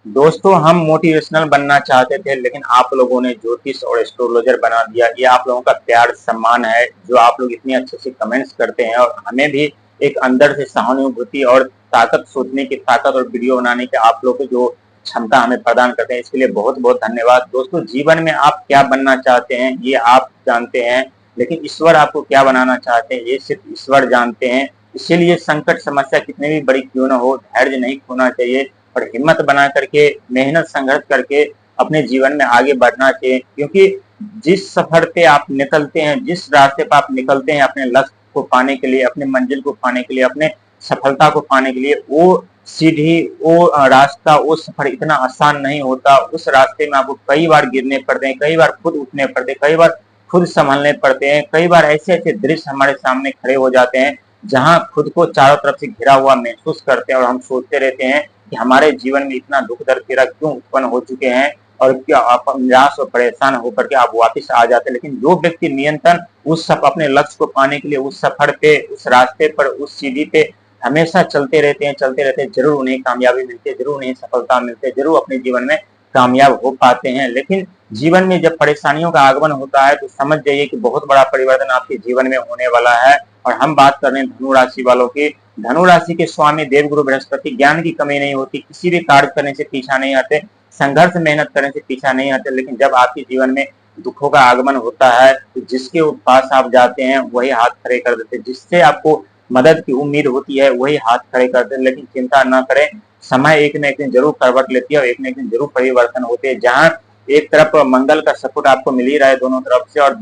दोस्तों, हम मोटिवेशनल बनना चाहते थे, लेकिन आप लोगों ने ज्योतिष और एस्ट्रोलॉजर बना दिया। ये आप लोगों का प्यार सम्मान है, जो आप लोग इतनी अच्छे से कमेंट्स करते हैं और हमें भी एक अंदर से सहानुभूति और ताकत, सोचने की ताकत और वीडियो बनाने की आप लोग को जो क्षमता हमें प्रदान करते हैं, इसके लिए बहुत बहुत धन्यवाद। दोस्तों, जीवन में आप क्या बनना चाहते हैं ये आप जानते हैं, लेकिन ईश्वर आपको क्या बनाना चाहते हैं ये सिर्फ ईश्वर जानते हैं। इसीलिए संकट समस्या कितनी भी बड़ी क्यों न हो, धैर्य नहीं खोना चाहिए और हिम्मत बना करके, मेहनत संघर्ष करके अपने जीवन में आगे बढ़ना चाहिए। क्योंकि जिस सफर पे आप निकलते हैं, जिस रास्ते पर आप निकलते हैं अपने लक्ष्य को पाने के लिए, अपने मंजिल को पाने के लिए, अपने सफलता को पाने के लिए, वो सीढ़ी, वो रास्ता, वो सफर इतना आसान नहीं होता। उस रास्ते में आपको कई बार गिरने पड़ते हैं, कई बार खुद उठने पड़ते हैं, कई बार खुद संभलने पड़ते हैं, कई बार ऐसे ऐसे दृश्य हमारे सामने खड़े हो जाते हैं जहां खुद को चारों तरफ से घिरा हुआ महसूस करते हैं और हम सोचते रहते हैं कि हमारे जीवन में इतना दुख दर्द पीड़ा क्यों उत्पन्न हो चुके हैं, और क्या आप निराश और परेशान होकर के आप वापस आ जाते हैं। लेकिन जो व्यक्ति निरंतर उस सब अपने लक्ष्य को पाने के लिए उस सफर पे, उस रास्ते पर, उस सीढ़ी पे हमेशा चलते रहते हैं, जरूर उन्हें कामयाबी मिलती है, जरूर उन्हें सफलता मिलती है, जरूर अपने जीवन में कामयाब हो पाते हैं। लेकिन जीवन में जब परेशानियों का आगमन होता है तो समझ जाइए कि बहुत बड़ा परिवर्तन आपके जीवन में होने वाला है। और हम बात कर रहे हैं धनु राशि वालों की। धनु राशि के स्वामी देवगुरु बृहस्पति, ज्ञान की कमी नहीं होती, किसी भी कार्य करने से पीछा नहीं हटते, संघर्ष मेहनत करने से पीछा नहीं हटते। लेकिन जब आपके जीवन में दुखों का आगमन होता है तो जिसके पास आप जाते हैं वही हाथ खड़े कर देते हैं, जिससे आपको मदद की उम्मीद होती है वही हाथ खड़े करते हैं। लेकिन चिंता न करें, समय एक न एक दिन जरूर करवट लेती है और एक न एक दिन जरूर परिवर्तन होते हैं। जहां एक तरफ मंगल का सपोर्ट आपको मिल ही रहा है दोनों तरफ से, और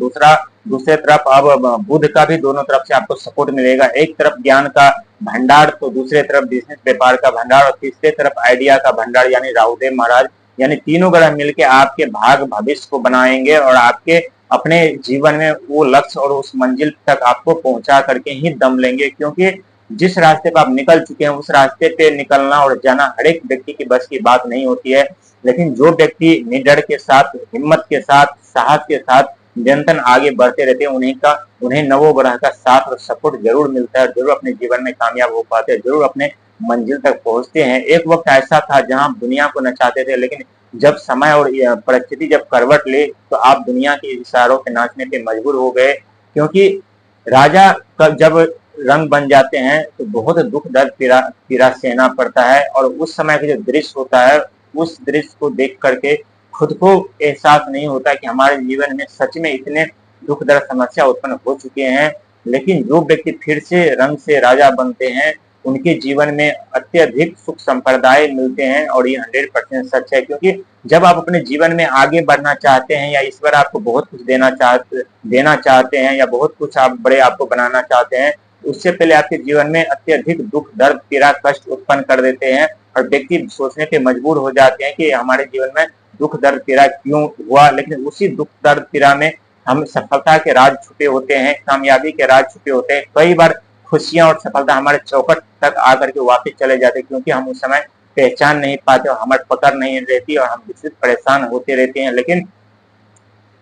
दूसरे तरफ अब बुध का भी दोनों तरफ से आपको सपोर्ट मिलेगा। एक तरफ ज्ञान का भंडार तो दूसरे तरफ बिजनेस व्यापार का भंडार और तीसरे तरफ आइडिया का भंडार यानी राहुदेव महाराज। यानी तीनों ग्रह मिलकर आपके भाग भविष्य को बनाएंगे और आपके अपने जीवन में वो लक्ष्य और उस मंजिल तक आपको पहुंचा करके ही दम लेंगे। क्योंकि जिस रास्ते पर आप निकल चुके हैं उस रास्ते पे निकलना और जाना हर एक व्यक्ति की बस की बात नहीं होती है। लेकिन जो व्यक्ति निडर के साथ, हिम्मत के साथ, साहस के साथ निरंतर आगे बढ़ते रहते हैं, उन्हें नवोग्रह का साथ और सपोर्ट जरूर मिलता है, जरूर अपने जीवन में कामयाब हो पाते हैं, जरूर अपने मंजिल तक पहुंचते हैं। एक वक्त ऐसा था जहां दुनिया को नचाते थे, लेकिन जब समय और परिस्थिति जब करवट ले तो आप दुनिया के इशारों पे नाचने पे मजबूर हो गए। क्योंकि राजा का जब रंग बन जाते हैं तो बहुत दुख दर्द पीड़ा सहना पड़ता है, और उस समय का जो दृश्य होता है उस दृश्य को देख करके खुद को एहसास नहीं होता कि हमारे जीवन में सच में इतने दुख दर्द समस्या उत्पन्न हो चुके हैं। लेकिन जो व्यक्ति फिर से रंग से राजा बनते हैं उनके जीवन में अत्यधिक सुख संप्रदाय मिलते हैं, और ये 100% सच है। क्योंकि जब आप अपने जीवन में आगे बढ़ना चाहते हैं या ईश्वर आपको बहुत कुछ देना चाहते हैं या बहुत कुछ आप बड़े आपको बनाना चाहते हैं, उससे पहले आपके जीवन में अत्यधिक दुख दर्द पीड़ा कष्ट उत्पन्न कर देते हैं और व्यक्ति सोचने पे मजबूर हो जाते हैं कि हमारे जीवन में दुख दर्द पीड़ा क्यों हुआ। लेकिन उसी दुख दर्द पीड़ा में हम सफलता के राज छुपे होते हैं, कामयाबी के राज छुपे होते हैं। कई बार खुशियां और सफलता हमारे चौखट तक आकर के वापस चले जाते हैं, क्योंकि हम उस समय पहचान नहीं पाते और हमारी पकड़ नहीं रहती और हम विचलित परेशान होते रहते हैं। लेकिन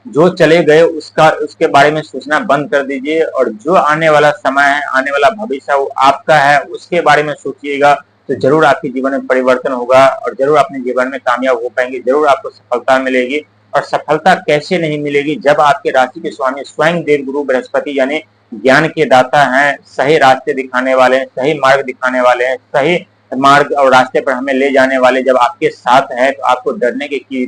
जो चले गए उसके बारे में सोचना बंद कर दीजिए, और जो आने वाला समय है, आने वाला भविष्य है, वो आपका है, उसके बारे में सोचिएगा। तो जरूर आपके जीवन में परिवर्तन होगा और जरूर अपने जीवन में कामयाब हो पाएंगे, जरूर आपको सफलता मिलेगी। और सफलता कैसे नहीं मिलेगी, जब आपके राशि के स्वामी स्वयं देवगुरु बृहस्पति यानी ज्ञान के दाता हैं, सही रास्ते दिखाने वाले हैं, सही मार्ग दिखाने वाले हैं, सही मार्ग और रास्ते पर हमें ले जाने वाले जब आपके साथ है तो आपको डरने की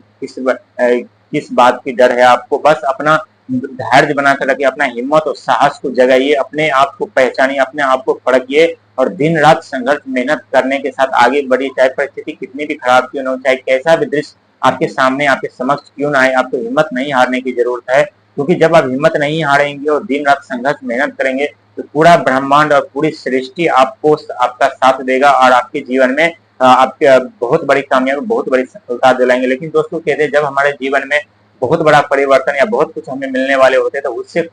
किस बात की डर है। आपको बस अपना धैर्य बनाकर रखिए, अपना हिम्मत और साहस को जगाइए, अपने आप को पहचानिए, अपने आप को परखिए और दिन रात संघर्ष मेहनत करने के साथ आगे बढ़िए। चाहे परिस्थिति कितनी भी खराब क्यों न हो, चाहे कैसा भी दृश्य आपके सामने आपके समक्ष क्यों ना आए, आपको हिम्मत नहीं हारने की जरूरत है। क्योंकि जब आप हिम्मत नहीं हारेंगे और दिन रात संघर्ष मेहनत करेंगे तो पूरा ब्रह्मांड और पूरी सृष्टि आपको आपका साथ देगा और आपके जीवन में आपके बहुत बड़ी कामयाबी, बहुत बड़ी सफलता दिलाएंगे। लेकिन दोस्तों कहते हैं जब हमारे जीवन में बहुत बड़ा परिवर्तन या बहुत कुछ हमें मिलने वाले होते हैं तो उससे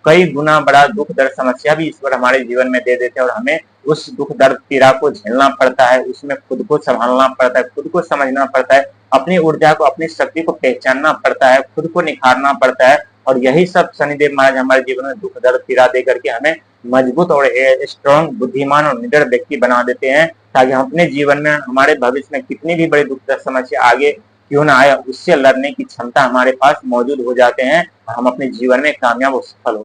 कई गुना बड़ा दुख दर्द समस्या भी ईश्वर हमारे जीवन में दे देते हैं, और हमें उस दुख दर्द पीड़ा को झेलना पड़ता है, उसमें खुद को संभालना पड़ता है, खुद को समझना पड़ता है, अपनी ऊर्जा को, अपनी शक्ति को पहचानना पड़ता है, खुद को निखारना पड़ता है। और यही सब शनिदेव महाराज हमारे जीवन में दुख दर्द पीड़ा दे करके हमें मजबूत और स्ट्रॉन्ग, बुद्धिमान और निडर व्यक्ति बना देते हैं। ताकि हम अपने जीवन में हमारे भविष्य में कितनी भी बड़ी दुख समस्या आगे क्यों ना आए, उससे लड़ने की क्षमता हमारे पास मौजूद हो जाते हैं और हम अपने जीवन में कामयाब और सफल हो